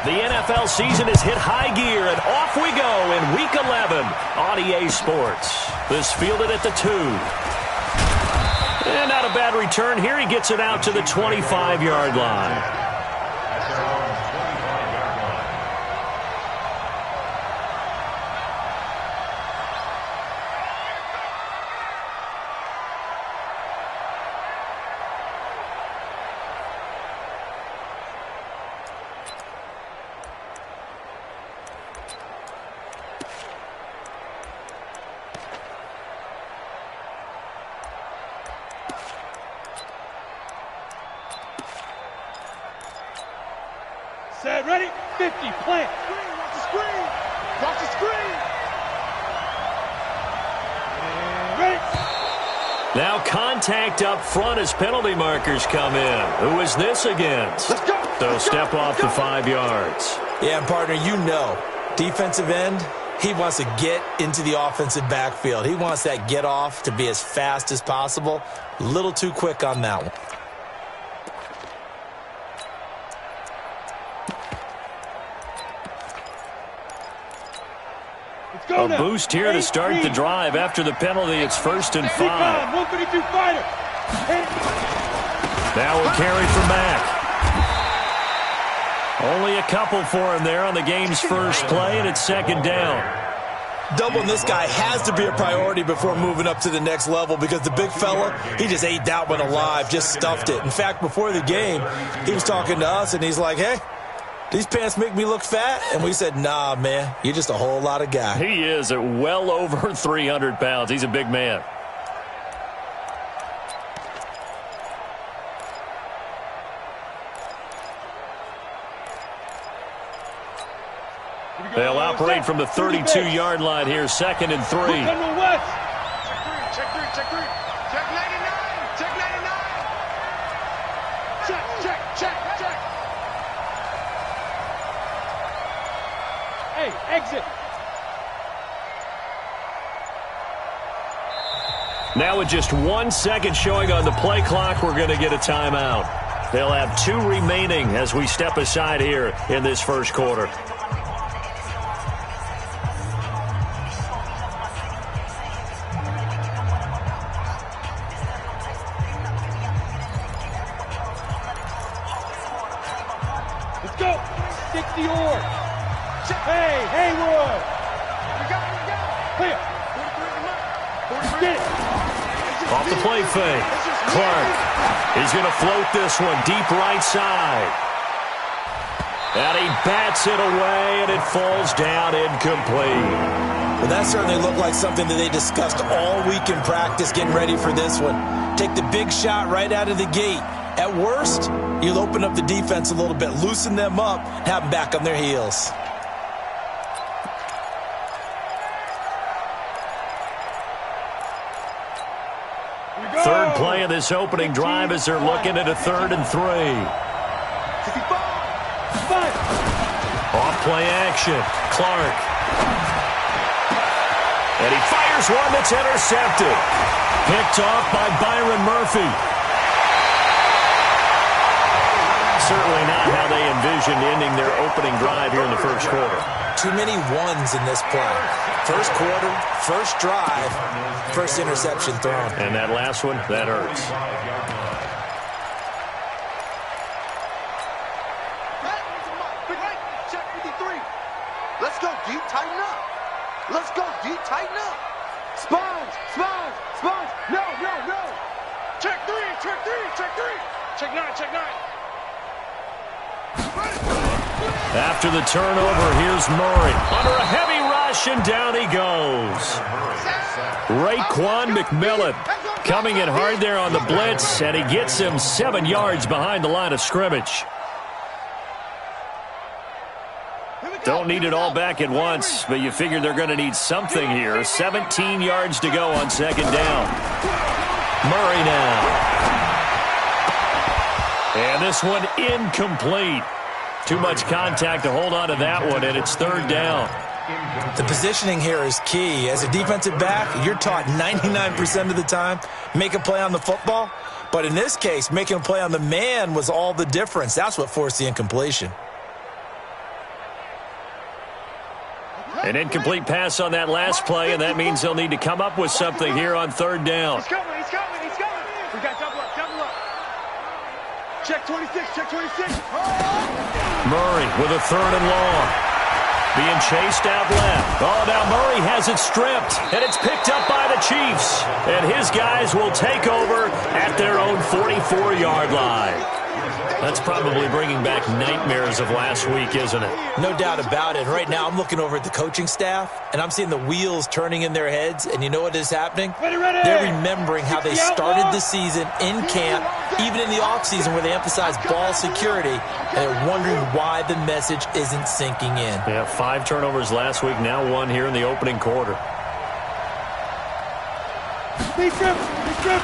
The NFL season has hit high gear, and off we go in Week 11 on EA Sports. This fielded at the 2. And not a bad return here. He gets it out to the 25-yard line. Set, ready, 50, plant. Screen, watch the screen. Watch the screen. And ready. Now contact up front as penalty markers come in. Who is this against? Let's go. So step off the 5 yards. Yeah, partner, you know, defensive end, he wants to get into the offensive backfield. He wants that get off to be as fast as possible. A little too quick on that one. A boost here to start the drive. After the penalty, it's 1st and 5. 152 fighter. Now we'll carry from Mack. Only a couple for him there on the game's first play, and it's 2nd down. Doubling this guy has to be a priority before moving up to the next level because the big fella, he just ate that one alive, just stuffed it. In fact, before the game, he was talking to us, and he's like, hey, these pants make me look fat? And we said, nah, man, you're just a whole lot of guy. He is at well over 300 pounds. He's a big man. They'll operate from the 32-yard line here, 2nd and 3. Check 3, check 3. Check 99, check 99. Check. Hey, exit. Now with just 1 second showing on the play clock, we're going to get a timeout. They'll have 2 remaining as we step aside here in this first quarter. Let's go. 60 or. Hey, Haywood. We got it. Clear. Get it. Off the play fake. Clark is going to float this one deep right side. And he bats it away, and it falls down incomplete. Well, that certainly looked like something that they discussed all week in practice getting ready for this one. Take the big shot right out of the gate. At worst, you'll open up the defense a little bit, loosen them up, have them back on their heels. Third play of this opening drive as they're looking at a 3rd and 3. Off play action. Clark. And he fires one that's intercepted. Picked off by Byron Murphy. Certainly not how they envisioned ending their opening drive here in the first quarter. Too many ones in this play. First quarter, first drive, first interception thrown. And that last one, that hurts. Check 53. Let's go deep, tighten up. Let's go deep, tighten up. Sponge. No. Check 3. Check 9. After the turnover, here's Murray. Under a heavy rush, and down he goes. Raekwon McMillan coming in hard there on the blitz, and he gets him 7 yards behind the line of scrimmage. Don't need it all back at once, but you figure they're going to need something here. 17 yards to go on 2nd down. Murray now. And this one incomplete. Too much contact to hold on to that one, and it's 3rd down. The positioning here is key. As a defensive back, you're taught 99% of the time, make a play on the football. But in this case, making a play on the man was all the difference. That's what forced the incompletion. An incomplete pass on that last play, and that means they'll need to come up with something here on third down. He's coming. We got double up. Check 26. Murray with a third and long. Being chased out left. Oh, now Murray has it stripped, and it's picked up by the Chiefs. And his guys will take over at their own 44-yard line. That's probably bringing back nightmares of last week, isn't it? No doubt about it. Right now, I'm looking over at the coaching staff, and I'm seeing the wheels turning in their heads. And you know what is happening? Ready. They're remembering how they started the season in camp, even in the offseason where they emphasized ball security, and they're wondering why the message isn't sinking in. Yeah, 5 turnovers last week, now 1 here in the opening quarter.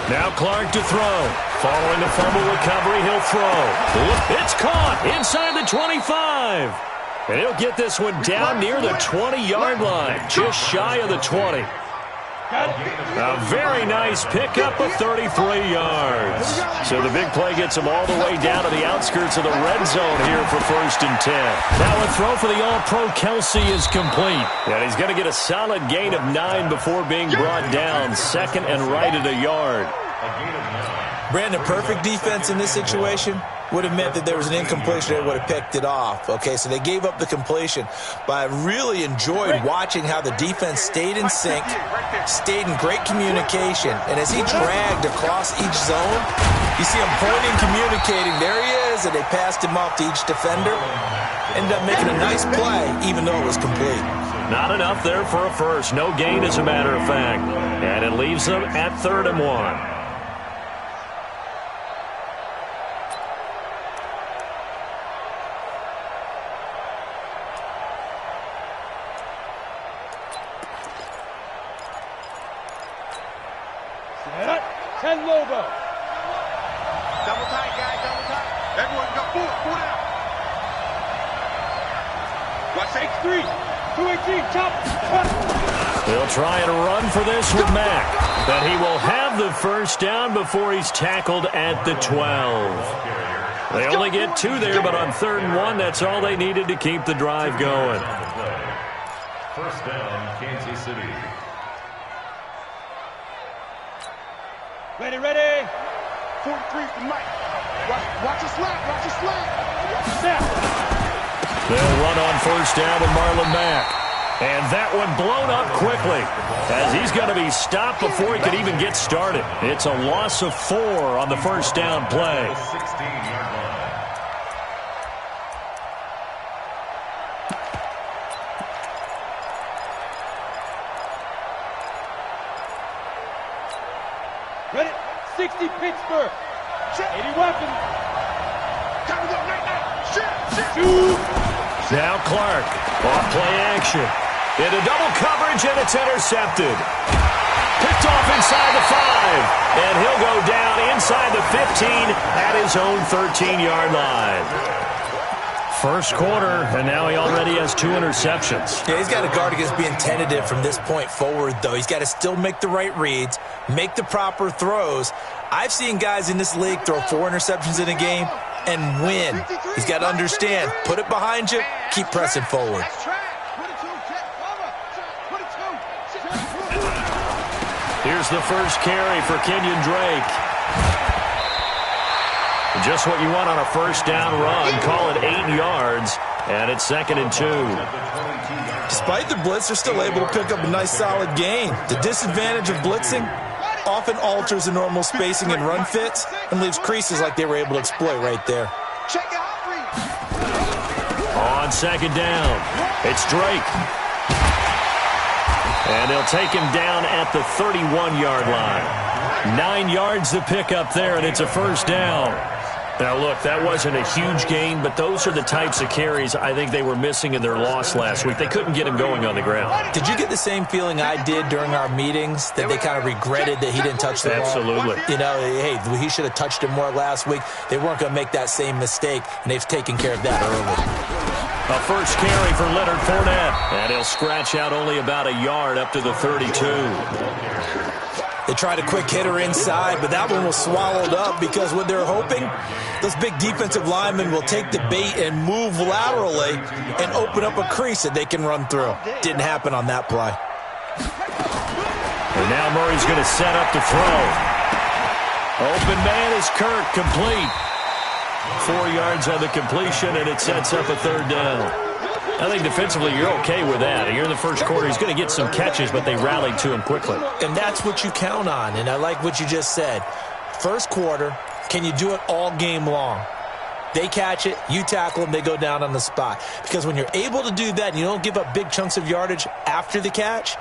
Now Clark to throw. Following the fumble recovery, he'll throw. It's caught inside the 25. And he'll get this one down near the 20-yard line, just shy of the 20. A very nice pickup of 33 yards. So the big play gets him all the way down to the outskirts of the red zone here for 1st and 10. Now a throw for the All-Pro Kelsey is complete. And he's going to get a solid gain of 9 before being brought down. 2nd and right at a yard. Brandon, perfect defense in this situation would have meant that there was an incompletion. They would have picked it off. Okay, so they gave up the completion. But I really enjoyed watching how the defense stayed in sync, stayed in great communication. And as he dragged across each zone, you see him pointing, communicating. There he is, and they passed him off to each defender. Ended up making a nice play, even though it was complete. Not enough there for a first. No gain, as a matter of fact. And it leaves them at 3rd and 1. Ten Lobo. Double tight, guys, double tight. Everyone go pull out. Watch 6-3, 218, chop. They'll try and run for this with Mack. But he will have the first down before he's tackled at the 12. They only get 2 there, but on 3rd and 1, that's all they needed to keep the drive going. First down, Kansas City. Ready. 43 for Mike. Watch your slap. They'll run on 1st down with Marlon Mack. And that one blown up quickly as he's going to be stopped before he could even get started. It's a loss of 4 on the 1st down play. 16-yard line. Ready, 60 Pittsburgh. 80 weapons. Time to go right now. Shoot. Now Clark, off play action. Into double coverage, and it's intercepted. Picked off inside the 5. And he'll go down inside the 15 at his own 13-yard line. First quarter, and now he already has 2 interceptions. Yeah, he's got to guard against being tentative from this point forward, though. He's got to still make the right reads, make the proper throws. I've seen guys in this league throw 4 interceptions in a game and win. He's got to understand, put it behind you, keep pressing forward. Here's the first carry for Kenyon Drake. Just what you want on a first down run. Call it 8 yards, and it's 2nd and 2. Despite the blitz, they're still able to pick up a nice solid gain. The disadvantage of blitzing often alters the normal spacing and run fits and leaves creases like they were able to exploit right there. On 2nd down, it's Drake. And they'll take him down at the 31-yard line. 9 yards to pick up there, and it's a first down. Now, look, that wasn't a huge gain, but those are the types of carries I think they were missing in their loss last week. They couldn't get him going on the ground. Did you get the same feeling I did during our meetings, that they kind of regretted that he didn't touch the ball? Absolutely. You know, hey, he should have touched it more last week. They weren't going to make that same mistake, and they've taken care of that early. A first carry for Leonard Fournette, and he'll scratch out only about a yard up to the 32. They tried a quick hitter inside, but that one was swallowed up because what they're hoping, those big defensive linemen will take the bait and move laterally and open up a crease that they can run through. Didn't happen on that play. And now Murray's going to set up to throw. Open man is Kirk, complete. 4 yards on the completion, and it sets up a third down. I think defensively you're okay with that. Here in the first quarter, he's going to get some catches, but they rallied to him quickly. And that's what you count on, and I like what you just said. First quarter, can you do it all game long? They catch it, you tackle them, they go down on the spot. Because when you're able to do that and you don't give up big chunks of yardage after the catch,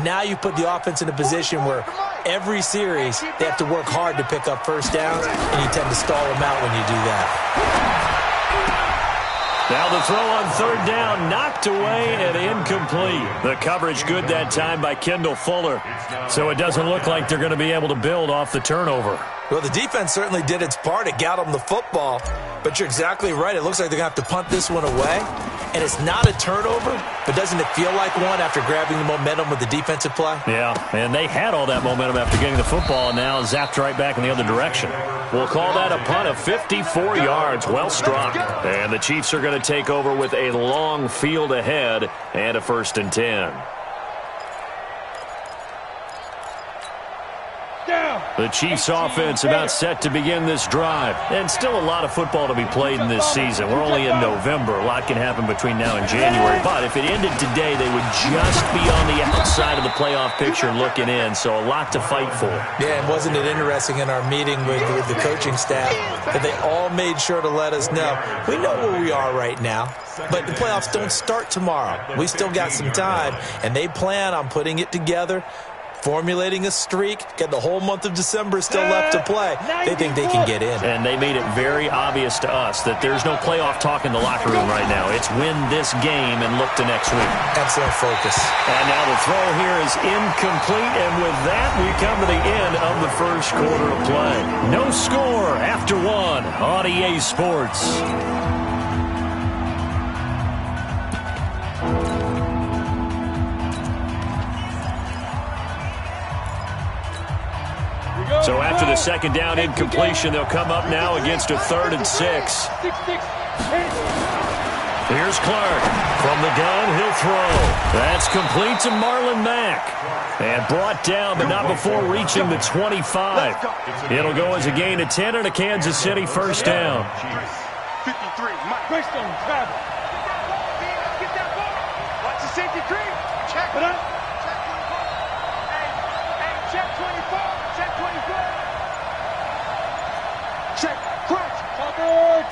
now you put the offense in a position where every series they have to work hard to pick up first downs, and you tend to stall them out when you do that. Now the throw on third down, knocked away and incomplete. The coverage good that time by Kendall Fuller. So it doesn't look like they're going to be able to build off the turnover. Well, the defense certainly did its part. It got them the football. But you're exactly right. It looks like they're going to have to punt this one away. And it's not a turnover, but doesn't it feel like one after grabbing the momentum with the defensive play? Yeah, and they had all that momentum after getting the football, and now zapped right back in the other direction. We'll call that a punt of 54 yards. Well struck. And the Chiefs are going to take over with a long field ahead and a 1st and 10. The Chiefs offense about set to begin this drive. And still a lot of football to be played in this season. We're only in November. A lot can happen between now and January. But if it ended today, they would just be on the outside of the playoff picture looking in. So a lot to fight for. Yeah, and wasn't it interesting in our meeting with the coaching staff that they all made sure to let us know, we know where we are right now, but the playoffs don't start tomorrow. We still got some time, and they plan on putting it together, formulating a streak, got the whole month of December still left to play. They think they can get in. And they made it very obvious to us that there's no playoff talk in the locker room right now. It's win this game and look to next week. Excellent focus. And now the throw here is incomplete, and with that, we come to the end of the first quarter of play. No score after one on EA Sports. So after the second down incompletion, they'll come up now against a 3rd and 6. Here's Clark. From the gun, he'll throw. That's complete to Marlon Mack. And brought down, but not before reaching the 25. It'll go as a gain of 10 and a Kansas City 1st down. 53, Mike. Greystone, travel. Get that ball. Watch the safety cream. Check. Put up. Check 24. Check 24. Check. Clark.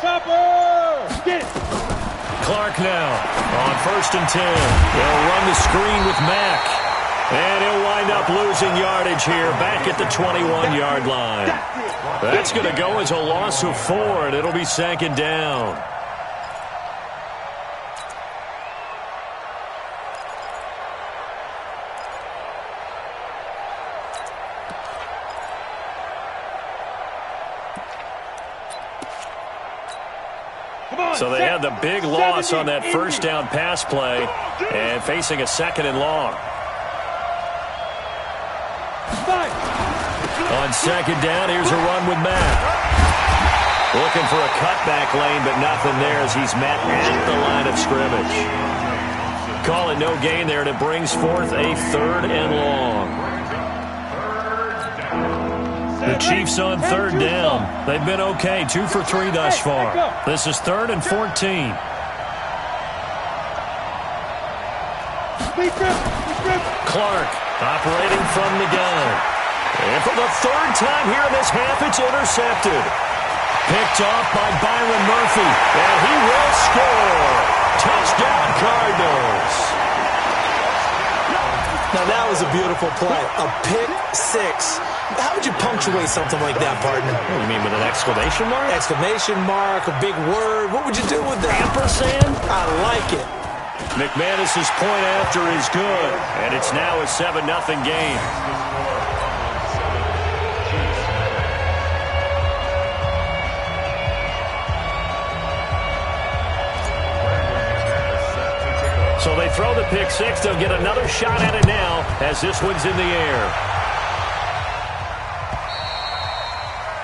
Topper. Get it. Clark now on 1st and 10. They'll run the screen with Mack. And he'll wind up losing yardage here back at the 21-yard line. That's going to go as a loss of 4, and it'll be 2nd down. So they had the big loss on that 1st down pass play and facing a 2nd and long. On 2nd down, here's a run with Matt. Looking for a cutback lane, but nothing there as he's met at the line of scrimmage. Call it no gain there, and it brings forth a 3rd and long. The Chiefs on 3rd down. They've been okay, 2 for 3 thus far. This is 3rd and 14. Clark operating from the gun. And for the 3rd time here in this half, it's intercepted. Picked off by Byron Murphy. And he will score. Touchdown, Cardinals. Now, that was a beautiful play. A pick 6. How would you punctuate something like that, partner? What do you mean, with an exclamation mark? Exclamation mark, a big word. What would you do with that? Ampersand? I like it. McManus's point after is good. And it's now a 7-0 game. So they throw the pick 6. They'll get another shot at it now as this one's in the air.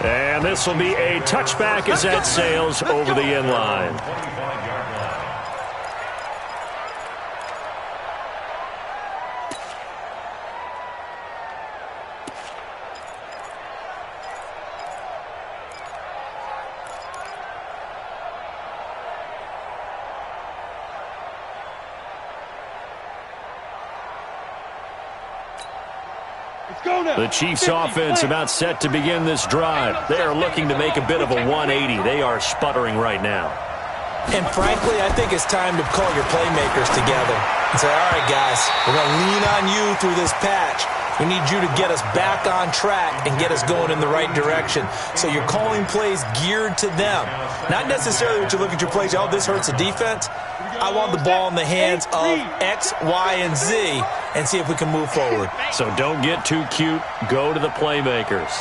And this will be a touchback as that sails over the end line. The Chiefs offense about set to begin this drive. They are looking to make a bit of a 180. They are sputtering right now. And frankly, I think it's time to call your playmakers together and say, all right, guys, we're going to lean on you through this patch. We need you to get us back on track and get us going in the right direction. So you're calling plays geared to them. Not necessarily what you look at your plays, oh, this hurts the defense. I want the ball in the hands of X, Y, and Z and see if we can move forward. So don't get too cute. Go to the playmakers.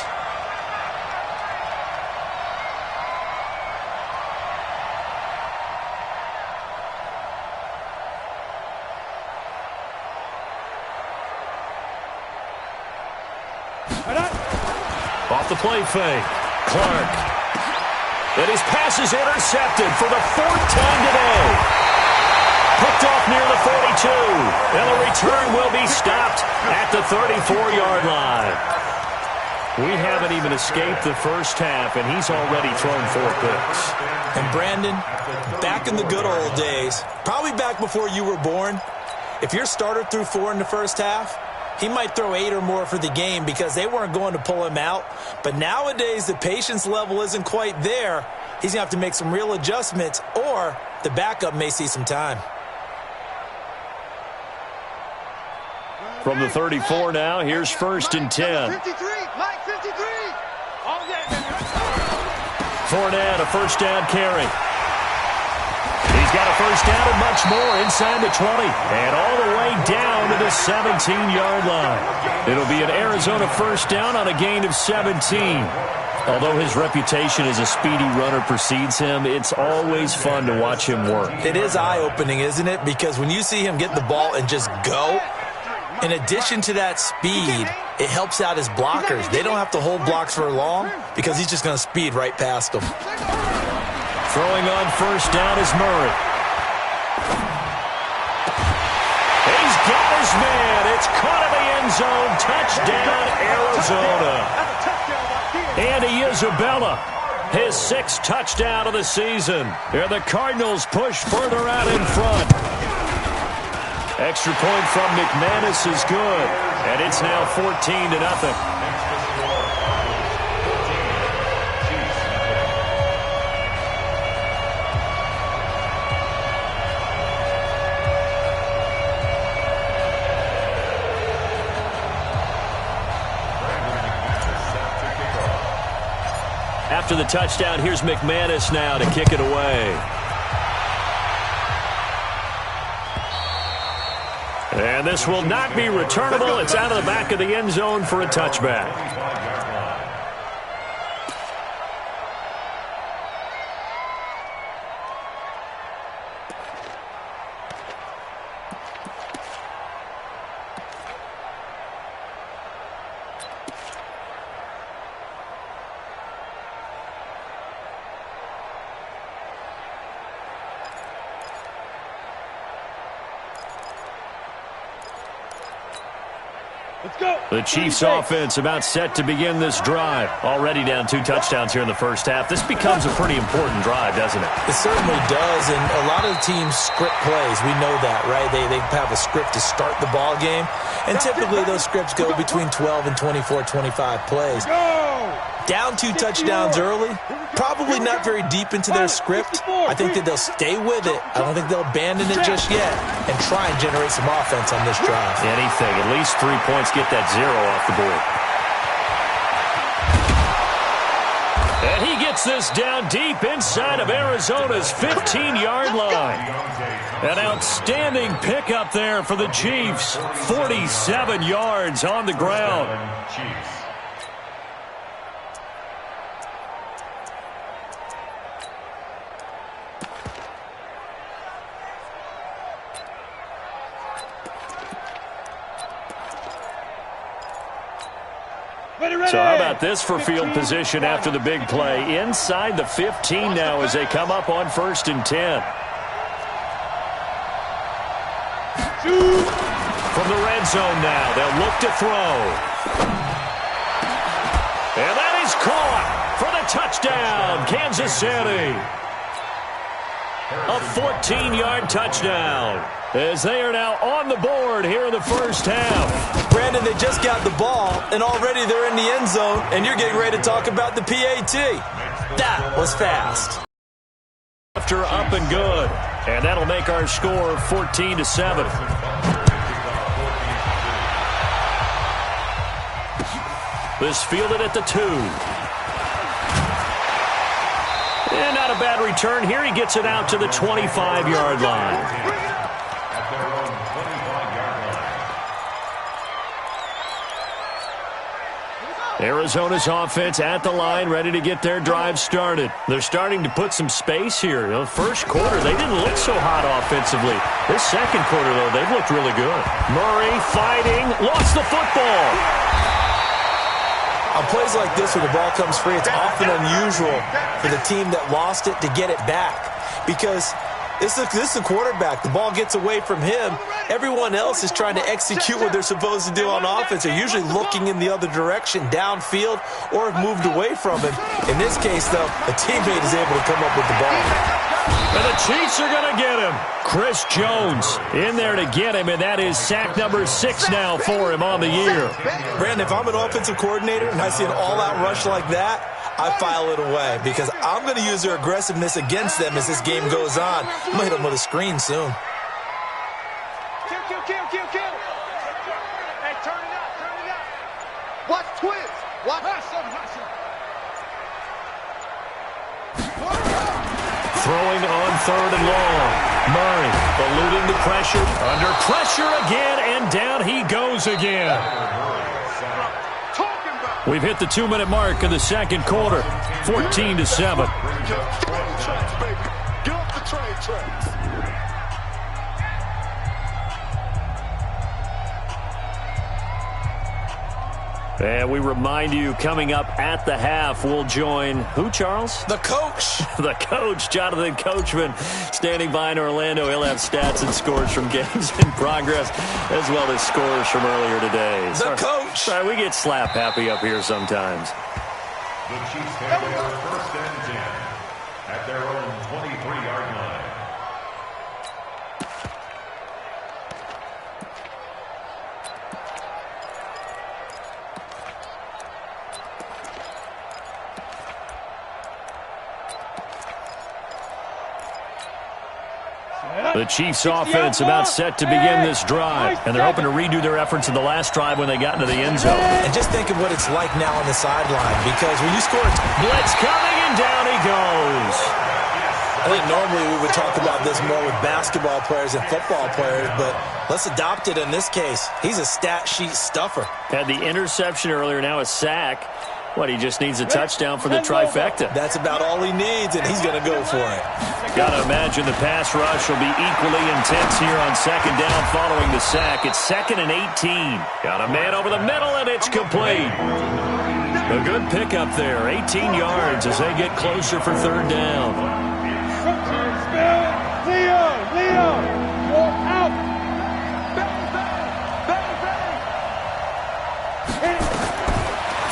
Off the play fake. Clark. And his pass is intercepted for the fourth time today. Picked off near the 42. And the return will be stopped at the 34-yard line. We haven't even escaped the first half, and he's already thrown 4 picks. And Brandon, back in the good old days, probably back before you were born, if your starter threw 4 in the first half, he might throw 8 or more for the game because they weren't going to pull him out. But nowadays, the patience level isn't quite there. He's going to have to make some real adjustments, or the backup may see some time. From the 34 now, here's 1st and 10. 53, Mike 53. All that. Fournette, a first down carry. He's got a first down and much more inside the 20 and all the way down to the 17-yard line. It'll be an Arizona first down on a gain of 17. Although his reputation as a speedy runner precedes him, it's always fun to watch him work. It is eye-opening, isn't it? Because when you see him get the ball and just go, in addition to that speed, it helps out his blockers. They don't have to hold blocks for long because he's just going to speed right past them. Throwing on first down is Murray. He's got his man. It's caught in the end zone. Touchdown, Arizona. Andy Isabella, his 6th touchdown of the season. And the Cardinals push further out in front. Extra point from McManus is good. And it's now 14-0. After the touchdown, here's McManus now to kick it away. And this will not be returnable. It's out of the back of the end zone for a touchback. The Chiefs offense about set to begin this drive. Already down 2 touchdowns here in the first half. This becomes a pretty important drive, doesn't it? It certainly does, and a lot of teams script plays. We know that, right? They have a script to start the ball game, and typically those scripts go between 12 and 24, 25 plays. Down 2 touchdowns early, probably not very deep into their script. I think that they'll stay with it. I don't think they'll abandon it just yet and try and generate some offense on this drive. Anything. At least 3 points, get that 0 off the board. And he gets this down deep inside of Arizona's 15-yard line. An outstanding pickup there for the Chiefs. 47 yards on the ground. Chiefs. So how about this for field position after the big play? Inside the 15 now as they come up on 1st and 10. From the red zone now, they'll look to throw. And that is caught for the touchdown, Kansas City. A 14-yard touchdown as they are now on the board here in the first half. Brandon, they just got the ball, and already they're in the end zone, and you're getting ready to talk about the PAT. That was fast. After up and good, and that'll make our score 14-7. This fielded at the 2. And not a bad return here. He gets it out to the 25-yard line. Arizona's offense at the line, ready to get their drive started. They're starting to put some space here. You know, first quarter, they didn't look so hot offensively. This second quarter, though, they've looked really good. Murray fighting, lost the football. On plays like this where the ball comes free, it's often unusual for the team that lost it to get it back because this is the quarterback. The ball gets away from him. Everyone else is trying to execute what they're supposed to do on offense. They're usually looking in the other direction, downfield, or have moved away from him. In this case, though, a teammate is able to come up with the ball. And the Chiefs are going to get him. Chris Jones in there to get him, and that is sack number 6 now for him on the year. Brandon, if I'm an offensive coordinator and I see an all-out rush like that, I file it away because I'm going to use their aggressiveness against them as this game goes on. I'm going to hit them with a screen soon. Kill. Hey, turn it up. Watch twins. Watch. Throwing on 3rd and long. Murray eluding the pressure. Under pressure again, and down he goes again. We've hit the 2-minute mark of the second quarter. 14-7. Get off the train tracks. And we remind you, coming up at the half, we'll join who, Charles? The coach. The coach, Jonathan Coachman, standing by in Orlando. He'll have stats and scores from games in progress, as well as scores from earlier today. The coach. Sorry, we get slap happy up here sometimes. The Chiefs have their 1st and 10 at their own 23-yard line. The Chiefs offense about set to begin this drive, and they're hoping to redo their efforts in the last drive when they got into the end zone. And just think of what it's like now on the sideline because when you score, blitz coming, and down he goes. I think normally we would talk about this more with basketball players and football players, but let's adopt it in this case. He's a stat sheet stuffer. Had the interception earlier, now a sack. What, he just needs a touchdown for the trifecta. That's about all he needs, and he's going to go for it. Got to imagine the pass rush will be equally intense here on 2nd down following the sack. It's 2nd and 18. Got a man over the middle, and it's complete. A good pickup there, 18 yards as they get closer for 3rd down. Leo, you're out.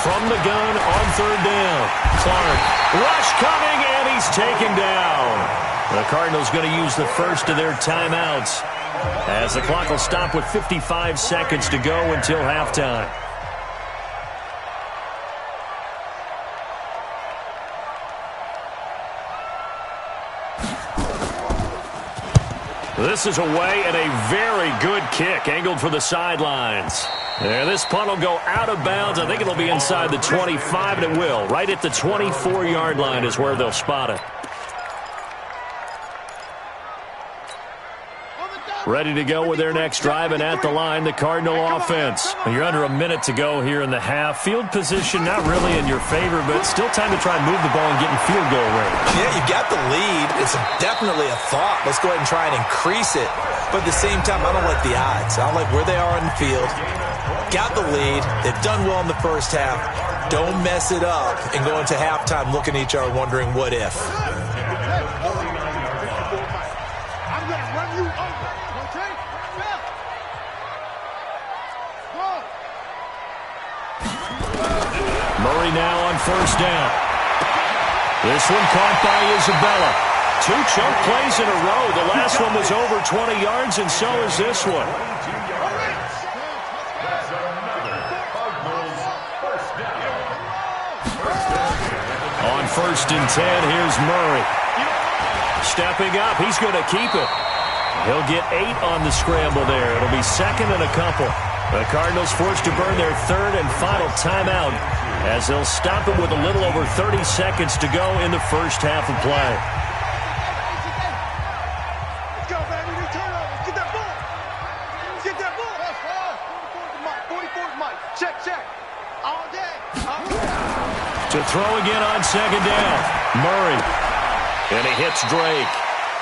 From the gun on 3rd down. Clark, rush coming, and he's taken down. The Cardinals going to use the first of their timeouts as the clock will stop with 55 seconds to go until halftime. This is away, and a very good kick angled for the sidelines. And this punt will go out of bounds. I think it'll be inside the 25, and it will. Right at the 24-yard line is where they'll spot it. Ready to go with their next drive, and at the line, the Cardinal offense. You're under a minute to go here in the half. Field position not really in your favor, but still time to try and move the ball and get in field goal range. Yeah, you got the lead. It's definitely a thought. Let's go ahead and try and increase it. But at the same time, I don't like the odds. I don't like where they are on the field. Got the lead. They've done well in the first half. Don't mess it up and go into halftime looking at each other wondering what if. Murray now on first down. This one caught by Isabella. 2 chunk plays in a row. The last one was over 20 yards, and so is this one. On first and 10, here's Murray. Stepping up, he's going to keep it. He'll get 8 on the scramble there. It'll be second and a couple. The Cardinals forced to burn their third and final timeout as they'll stop it with a little over 30 seconds to go in the first half of play. Let's go, baby. New turnover. Get that ball. Get that ball. 44's Mike. Check. All day. To throw again on second down. Murray. And he hits Drake.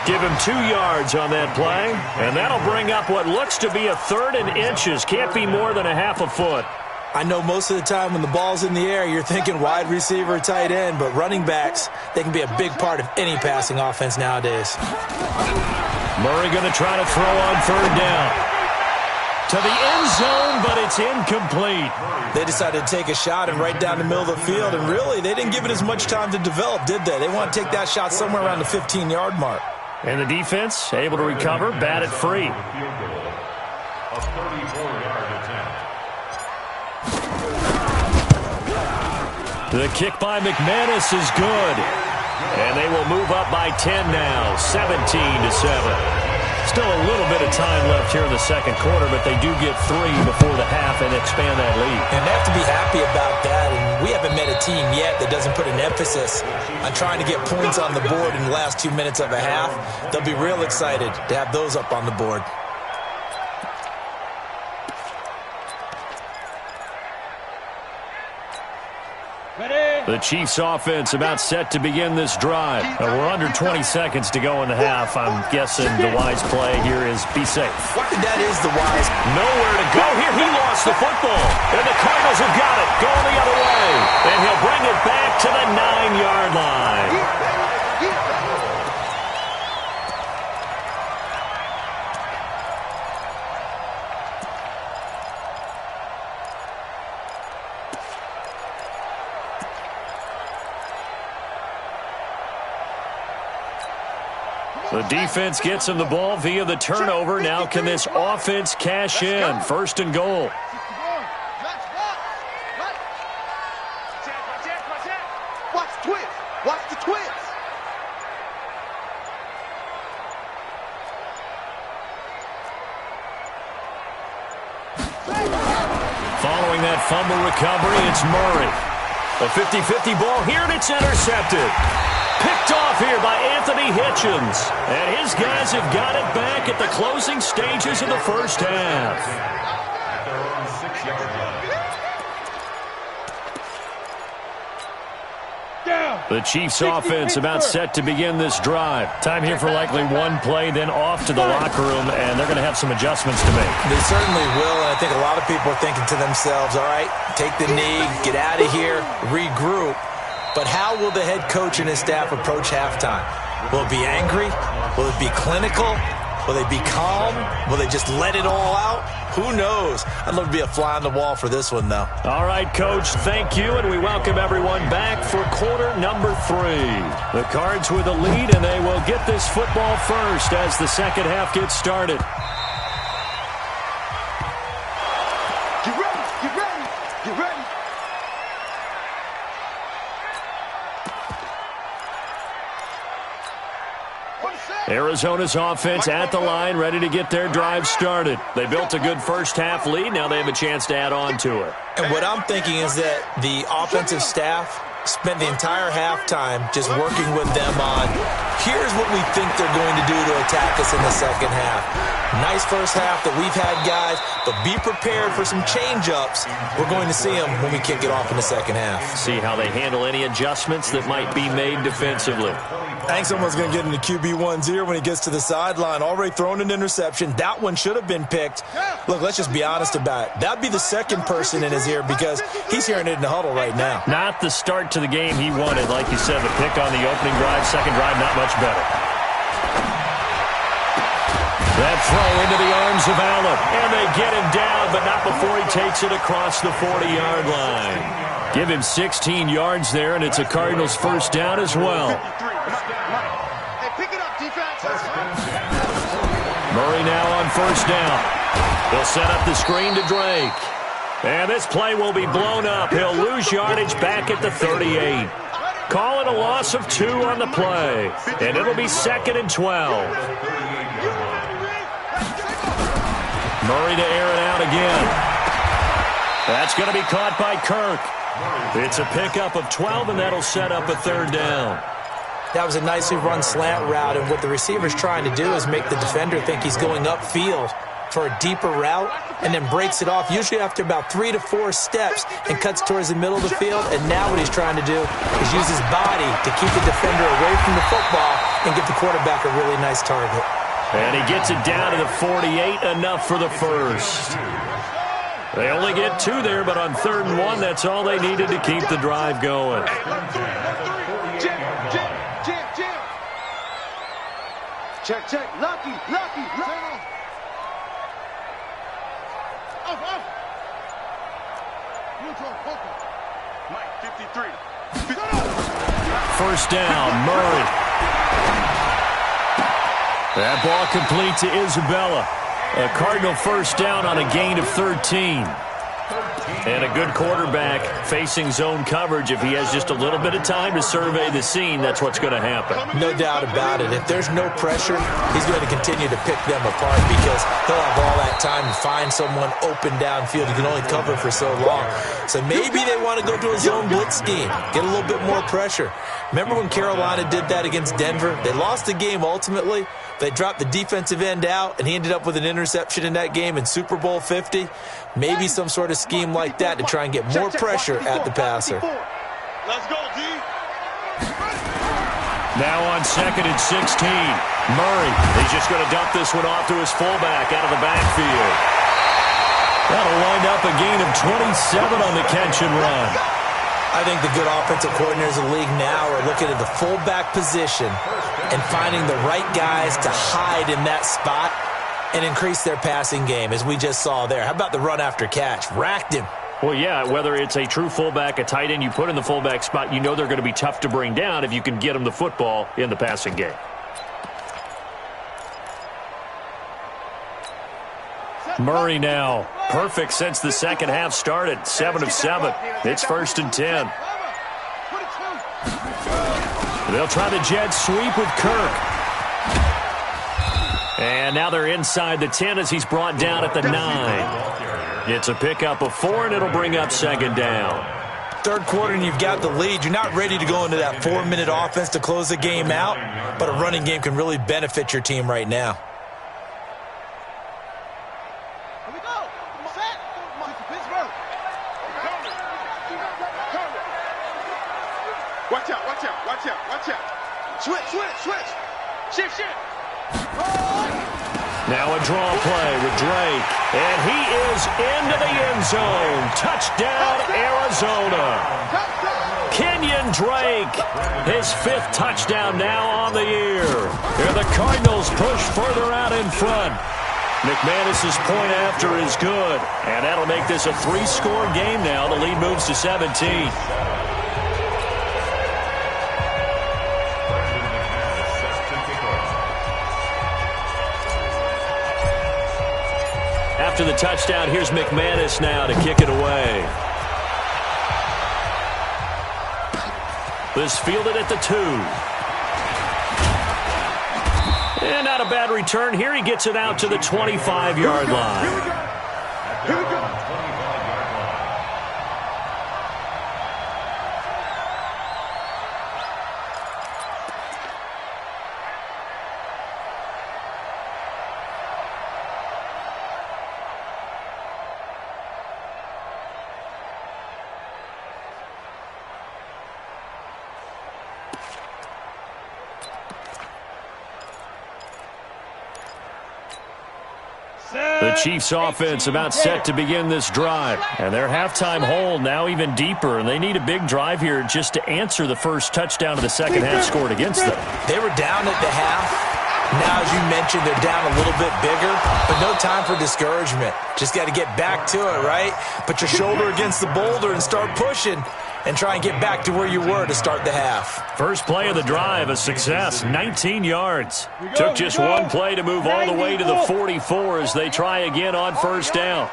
Give him 2 yards on that play, and that'll bring up what looks to be a third and inches. Can't be more than a half a foot. I know most of the time when the ball's in the air, you're thinking wide receiver, tight end, but running backs, they can be a big part of any passing offense nowadays. Murray going to try to throw on third down. To the end zone, but it's incomplete. They decided to take a shot and right down the middle of the field, and really, they didn't give it as much time to develop, did they? They want to take that shot somewhere around the 15-yard mark. And the defense able to recover, bat it free. A 34-yard attempt. The kick by McManus is good. And they will move up by 10 now, 17-7. Still a little bit of time left here in the second quarter, but they do get 3 before the half and expand that lead. And they have to be happy about that. And we haven't met a team yet that doesn't put an emphasis on trying to get points on the board in the last 2 minutes of a half. They'll be real excited to have those up on the board. The Chiefs offense about set to begin this drive. We're under 20 seconds to go in the half. I'm guessing the wise play here is be safe. That is the wise. Nowhere to go here. He lost the football. And the Cardinals have got it. Going the other way. And he'll bring it back to the 9-yard line. The defense gets him the ball via the turnover. Now can this offense cash in? First and goal. Watch the twist. Watch the twist. Following that fumble recovery, it's Murray. A 50-50 ball here, and it's intercepted. Picked off here by Anthony Hitchens. And his guys have got it back at the closing stages of the first half. At their own 6-yard line. The Chiefs offense about set to begin this drive. Time here for likely one play, then off to the locker room, and they're going to have some adjustments to make. They certainly will, and I think a lot of people are thinking to themselves, all right, take the knee, get out of here, regroup. But how will the head coach and his staff approach halftime? Will it be angry? Will it be clinical? Will they be calm? Will they just let it all out? Who knows? I'd love to be a fly on the wall for this one, though. All right, Coach, thank you, and we welcome everyone back for quarter number 3. The Cards with a lead, and they will get this football first as the second half gets started. Get ready, get ready, get ready. Arizona's offense at the line, ready to get their drive started. They built a good first half lead. Now they have a chance to add on to it. And what I'm thinking is that the offensive staff spent the entire halftime just working with them on, here's what we think they're going to do to attack us in the second half. Nice first half that we've had, guys, but be prepared for some change-ups. We're going to see them when we kick it off in the second half. See how they handle any adjustments that might be made defensively. I think someone's going to get into QB1's ear when he gets to the sideline. Already thrown an interception. That one should have been picked. Look, let's just be honest about it. That'd be the second person in his ear because he's hearing it in the huddle right now. Not the start to the game he wanted. Like you said, the pick on the opening drive, second drive, not much better. That throw into the arms of Allen. And they get him down, but not before he takes it across the 40-yard line. Give him 16 yards there, and it's a Cardinals first down as well. Hey, pick it up, defense. Murray now on first down. He'll set up the screen to Drake. And this play will be blown up. He'll lose yardage back at the 38. Call it a loss of 2 on the play. And it'll be 2nd and 12. Murray to air it out again. That's going to be caught by Kirk. It's a pickup of 12, and that'll set up a third down. That was a nicely run slant route, and what the receiver's trying to do is make the defender think he's going upfield for a deeper route and then breaks it off, usually after about 3 to 4 steps, and cuts towards the middle of the field. And now what he's trying to do is use his body to keep the defender away from the football and give the quarterback a really nice target. And he gets it down to the 48, enough for the first. They only get 2 there, but on 3rd and 1, that's all they needed to keep the drive going. Check, check. Lucky. Mike, 53. First down, Murray. That ball complete to Isabella. A Cardinal first down on a gain of 13. And a good quarterback facing zone coverage. If he has just a little bit of time to survey the scene, that's what's going to happen. No doubt about it. If there's no pressure, he's going to continue to pick them apart because he'll have all that time to find someone open downfield. He can only cover for so long. So maybe they want to go to a zone blitz scheme, get a little bit more pressure. Remember when Carolina did that against Denver? They lost the game ultimately. They dropped the defensive end out, and he ended up with an interception in that game in Super Bowl 50. Maybe some sort of scheme like that to try and get more pressure at the passer. Let's go, D. Now on 2nd and 16. Murray, he's just going to dump this one off to his fullback out of the backfield. That'll wind up a gain of 27 on the catch and run. I think the good offensive coordinators in the league now are looking at the fullback position and finding the right guys to hide in that spot and increase their passing game, as we just saw there. How about the run after catch? Racked him. Well, yeah, whether it's a true fullback, a tight end you put in the fullback spot, you know they're going to be tough to bring down if you can get them the football in the passing game. Murray now. Perfect since the second half started. 7 of 7. It's 1st and 10. They'll try the jet sweep with Kirk. And now they're inside the 10 as he's brought down at the 9. It's a pickup of 4, and it'll bring up 2nd down. Third quarter, and you've got the lead. You're not ready to go into that 4-minute offense to close the game out, but a running game can really benefit your team right now. Watch out. Switch. Shift. Now a draw play with Drake. And he is into the end zone. Touchdown, Arizona. Kenyon Drake, his 5th touchdown now on the year. And the Cardinals push further out in front. McManus's point after is good. And that'll make this a 3-score game now. The lead moves to 17. After the touchdown, here's McManus now to kick it away. This fielded at the 2. And not a bad return. Here he gets it out to the 25-yard line. Here we go. Chiefs offense about set to begin this drive. And their halftime hole now even deeper, and they need a big drive here just to answer the first touchdown of the second half scored against them. They were down at the half. Now, as you mentioned, they're down a little bit bigger, but no time for discouragement. Just got to get back to it, right? Put your shoulder against the boulder and start pushing and try and get back to where you were to start the half. First play of the drive, a success, 19 yards. Took just one play to move all the way to the 44 as they try again on first down.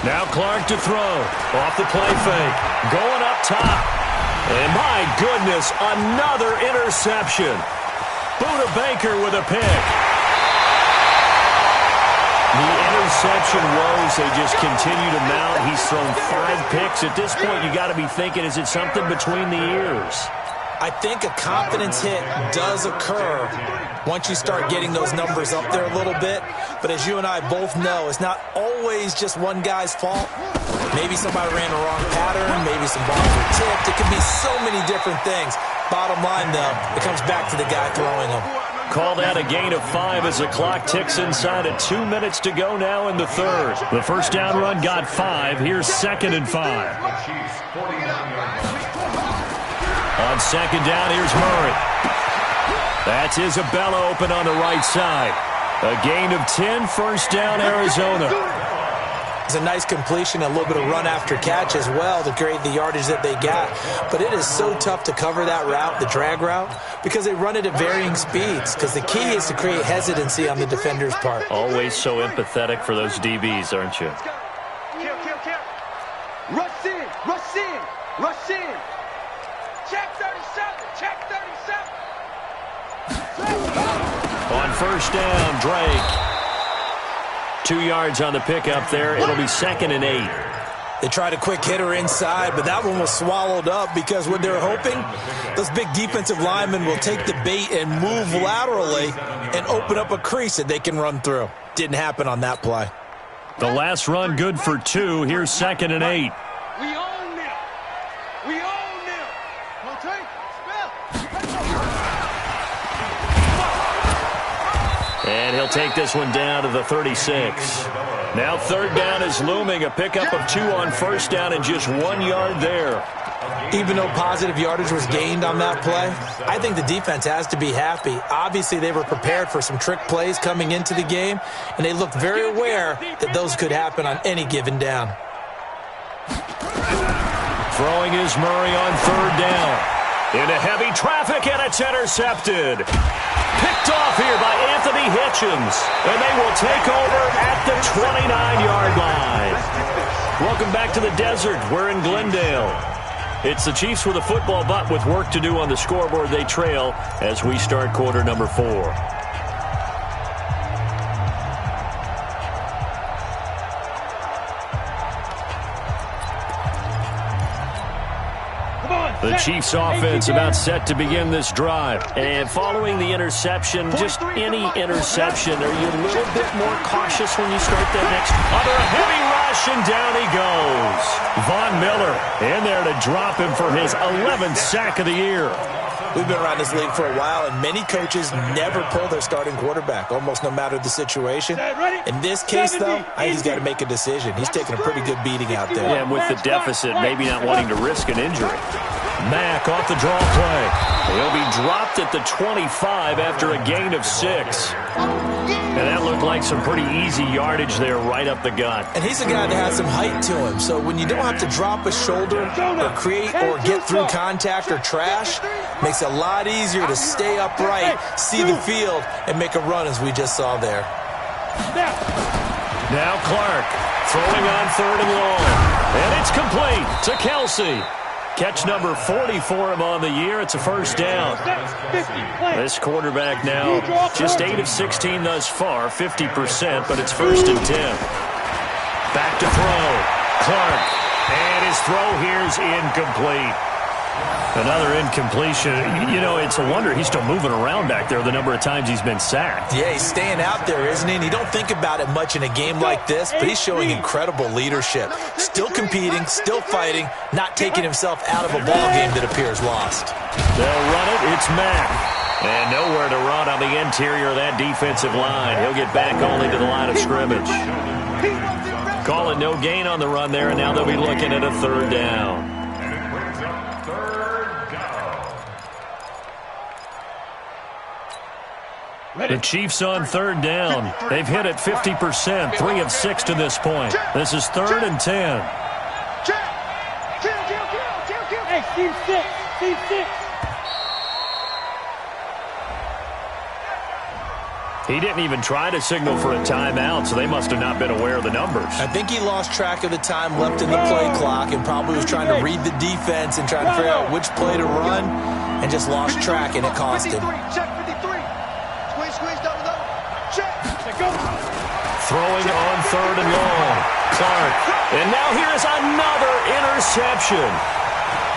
Now Clark to throw. Off the play fake. Going up top. And my goodness, another interception. Buda Baker with a pick. The interception woes, they just continue to mount. He's thrown 5 picks. At this point, you got to be thinking, is it something between the ears? I think a confidence hit does occur once you start getting those numbers up there a little bit. But as you and I both know, it's not always just one guy's fault. Maybe somebody ran the wrong pattern. Maybe some balls were tipped. It could be so many different things. Bottom line, though, it comes back to the guy throwing them. Call that a gain of 5 as the clock ticks inside at 2 minutes to go now in the third. The first down run got 5. Here's 2nd and 5. On second down, here's Murray. That's Isabella open on the right side. A gain of 10, first down, Arizona. It's a nice completion, a little bit of run after catch as well to create the yardage that they got. But it is so tough to cover that route, the drag route, because they run it at varying speeds. Because the key is to create hesitancy on the defender's part. Always so empathetic for those DBs, aren't you? Kill. Rush in, rush in, rush in. Check 37, check 37. On first down, Drake. 2 yards on the pickup there. It'll be 2nd and 8. They tried a quick hitter inside, but that one was swallowed up because what they're hoping, those big defensive linemen will take the bait and move laterally and open up a crease that they can run through. Didn't happen on that play. The last run good for 2. Here's 2nd and 8. We own them. We own them. Don't take. And he'll take this one down to the 36. Now third down is looming. A pickup of 2 on first down and just 1 yard there. Even though positive yardage was gained on that play, I think the defense has to be happy. Obviously, they were prepared for some trick plays coming into the game, and they looked very aware that those could happen on any given down. Throwing is Murray on third down. Into heavy traffic, and it's intercepted. Picked off here by Anthony Hitchens, and they will take over at the 29-yard line. Welcome back to the desert. We're in Glendale. It's the Chiefs with a football, but with work to do on the scoreboard, they trail as we start quarter number 4. The Chiefs offense about set to begin this drive. And following the interception, just any interception, are you a little bit more cautious when you start that next? Under a heavy rush, and down he goes. Von Miller in there to drop him for his 11th sack of the year. We've been around this league for a while, and many coaches never pull their starting quarterback, almost no matter the situation. In this case, though, I think he's got to make a decision. He's taking a pretty good beating out there. Yeah, and with the deficit, maybe not wanting to risk an injury. Mack off the draw play. He'll be dropped at the 25 after a gain of 6. And that looked like some pretty easy yardage there right up the gut. And he's a guy that has some height to him. So when you don't have to drop a shoulder or create or get through contact or trash, makes it a lot easier to stay upright, see the field, and make a run as we just saw there. Now Clark throwing on third and long. And it's complete to Kelsey. Catch number 40 for him on the year. It's a first down. This quarterback now just 8 of 16 thus far, 50%, but it's 1st and 10. Back to throw. Clark. And his throw here is incomplete. Another incompletion. You know, it's a wonder he's still moving around back there the number of times he's been sacked. Yeah, he's staying out there, isn't he? And you don't think about it much in a game like this, but he's showing incredible leadership. Still competing, still fighting, not taking himself out of a ball game that appears lost. They'll run it. It's Mack. And nowhere to run on the interior of that defensive line. He'll get back only to the line of scrimmage. Call it no gain on the run there, and now they'll be looking at a third down. And it brings up third down. The Chiefs on third down. They've hit it 50%, 3 of 6 to this point. This is 3rd and 10. Hey, Steve 6. Steve 6. He didn't even try to signal for a timeout, so they must have not been aware of the numbers. I think he lost track of the time left in the play clock and probably was trying to read the defense and trying to figure out which play to run and just lost track, and it cost him. Check 53. Squeeze, double. Check. Throwing on 3rd and long. Clark. And now here's another interception.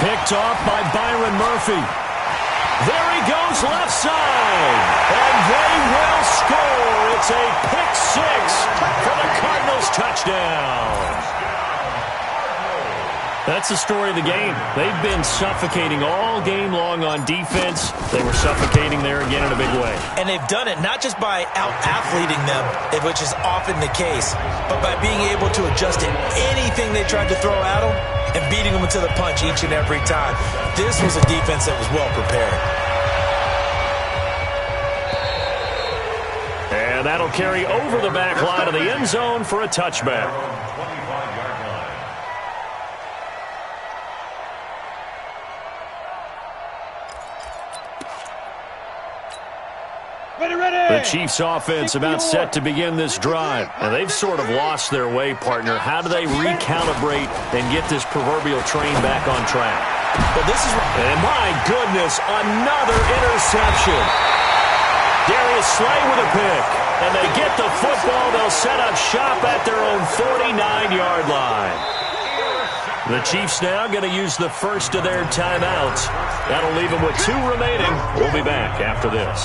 Picked off by Byron Murphy. There he goes left side. And they will score. It's a pick 6 for the Cardinals touchdown. That's the story of the game. They've been suffocating all game long on defense. They were suffocating there again in a big way. And they've done it not just by out-athleting them, which is often the case, but by being able to adjust to anything they tried to throw at them and beating them to the punch each and every time. This was a defense that was well prepared. And that'll carry over the back line of the end zone for a touchback. The Chiefs offense about set to begin this drive. And they've sort of lost their way, partner. How do they recalibrate and get this proverbial train back on track? Well, this is... And my goodness, another interception. Darius Slay with a pick. And they get the football. They'll set up shop at their own 49-yard line. The Chiefs now going to use the first of their timeouts. That'll leave them with 2 remaining. We'll be back after this.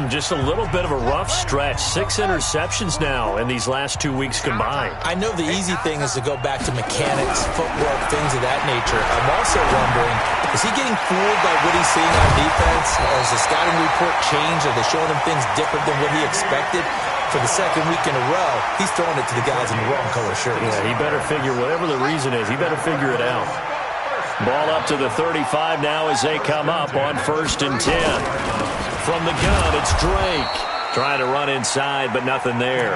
Just a little bit of a rough stretch. 6 interceptions now in these last 2 weeks combined. I know the easy thing is to go back to mechanics, footwork, things of that nature. I'm also wondering, is he getting fooled by what he's seeing on defense? Or has the scouting report changed? Are they showing him things different than what he expected? For the second week in a row, he's throwing it to the guys in the wrong color shirts. Yeah, he better figure, whatever the reason is, he better figure it out. Ball up to the 35 now as they come up on 1st and 10. From the gun, it's Drake. Trying to run inside, but nothing there.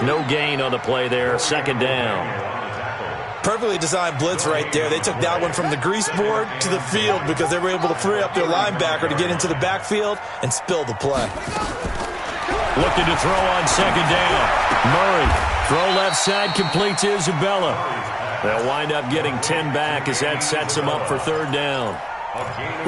No gain on the play there. 2nd down. Perfectly designed blitz right there. They took that one from the grease board to the field because they were able to free up their linebacker to get into the backfield and spill the play. Looking to throw on 2nd down. Murray. Throw left side, complete to Isabella. They'll wind up getting 10 back as that sets them up for 3rd down.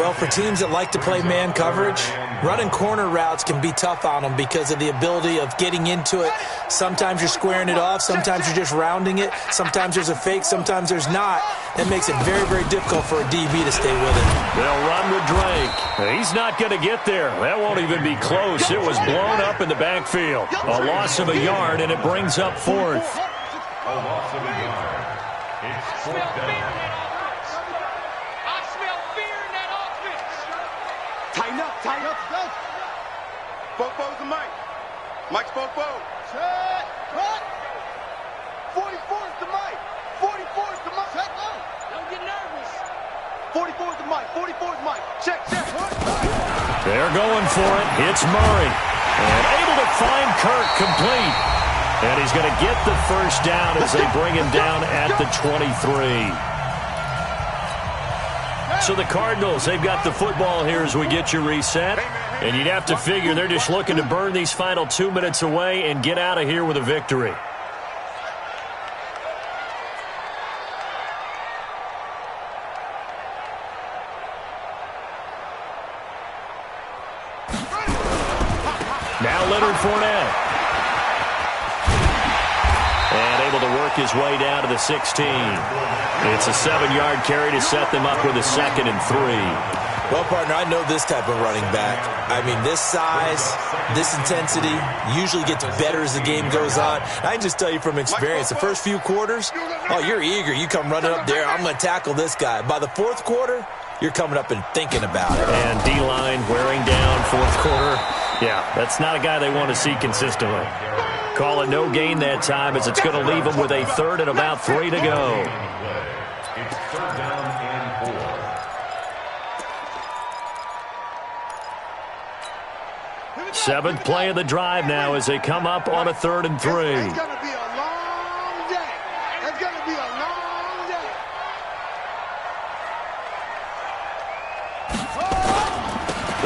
Well, for teams that like to play man coverage, running corner routes can be tough on them because of the ability of getting into it. Sometimes you're squaring it off. Sometimes you're just rounding it. Sometimes there's a fake. Sometimes there's not. That makes it very, very difficult for a DB to stay with it. They'll run with Drake. He's not going to get there. That won't even be close. It was blown up in the backfield. A loss of a yard, and it brings up 4th. A loss of a yard. It's 4th down. Tighten up. Bobo's the mic. Mike's Bobo. Check. Cut. 44's the mic. 44's the mic. Check. Don't get nervous. 44's the mic. 44's mic. Check. They're going for it. It's Murray. And able to find Kirk complete. And he's going to get the 1st down as they bring him down at the 23. So the Cardinals, they've got the football here as we get you reset. And you'd have to figure they're just looking to burn these final 2 minutes away and get out of here with a victory. Now Leonard Fournette. And able to work his way down to the 16. It's a 7-yard carry to set them up with a 2nd and 3. Well, partner, I know this type of running back. I mean, this size, this intensity usually gets better as the game goes on. I can just tell you from experience, the first few quarters, oh, you're eager. You come running up there, I'm going to tackle this guy. By the 4th quarter, you're coming up and thinking about it. And D-line wearing down fourth quarter. Yeah, that's not a guy they want to see consistently. Call it no gain that time as it's going to leave them with a third and about 3 to go. It's third down and 4. Seventh play of the drive now as they come up on a 3rd and 3. It's going to be a long day. It's going to be a long day.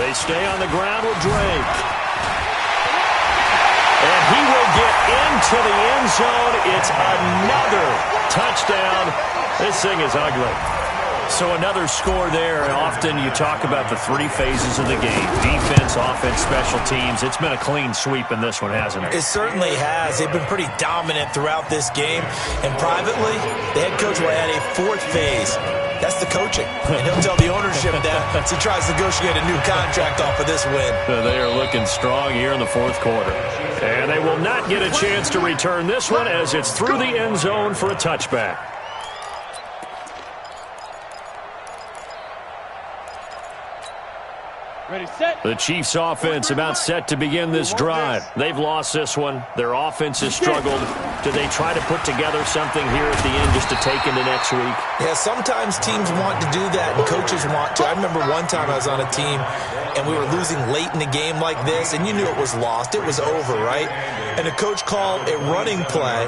They stay on the ground with Drake. And he will get into the end zone. It's another touchdown. This thing is ugly. So another score there. Often you talk about the 3 phases of the game. Defense, offense, special teams. It's been a clean sweep in this one, hasn't it? It certainly has. They've been pretty dominant throughout this game. And privately, the head coach will add a 4th phase. That's the coaching. And he'll tell the ownership that as he tries to negotiate a new contract off of this win. They are looking strong here in the 4th quarter. And they will not get a chance to return this one as it's through the end zone for a touchback. Ready, set. The Chiefs' offense about set to begin this drive. They've lost this one. Their offense has struggled. Do they try to put together something here at the end just to take into next week? Yeah, sometimes teams want to do that and coaches want to. I remember one time I was on a team and we were losing late in the game like this, and you knew it was lost. It was over, right? And the coach called a running play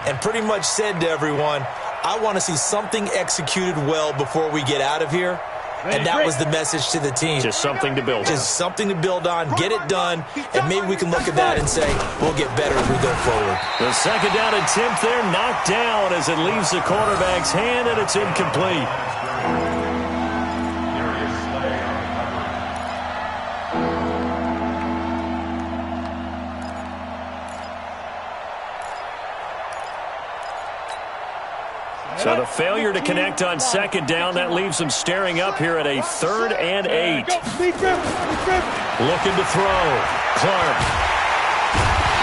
and pretty much said to everyone, I want to see something executed well before we get out of here. And that was the message to the team. Just something to build on. Just something to build on, get it done, and maybe we can look at that and say, we'll get better as we go forward. The 2nd down attempt there knocked down as it leaves the quarterback's hand, and it's incomplete. So the failure to connect on 2nd down, that leaves them staring up here at a 3rd and 8. Looking to throw. Clark.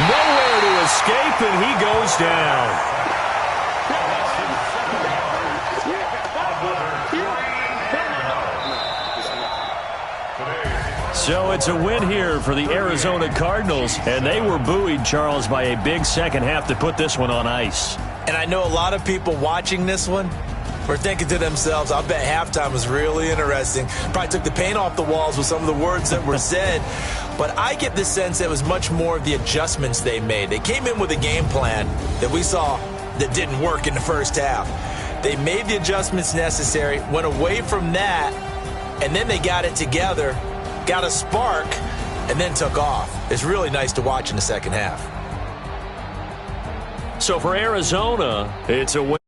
Nowhere to escape, and he goes down. So it's a win here for the Arizona Cardinals, and they were buoyed, Charles, by a big second half to put this one on ice. And I know a lot of people watching this one were thinking to themselves, I bet halftime was really interesting. Probably took the paint off the walls with some of the words that were said. But I get the sense that it was much more of the adjustments they made. They came in with a game plan that we saw that didn't work in the first half. They made the adjustments necessary, went away from that, and then they got it together, got a spark, and then took off. It's really nice to watch in the second half. So for Arizona, it's a win.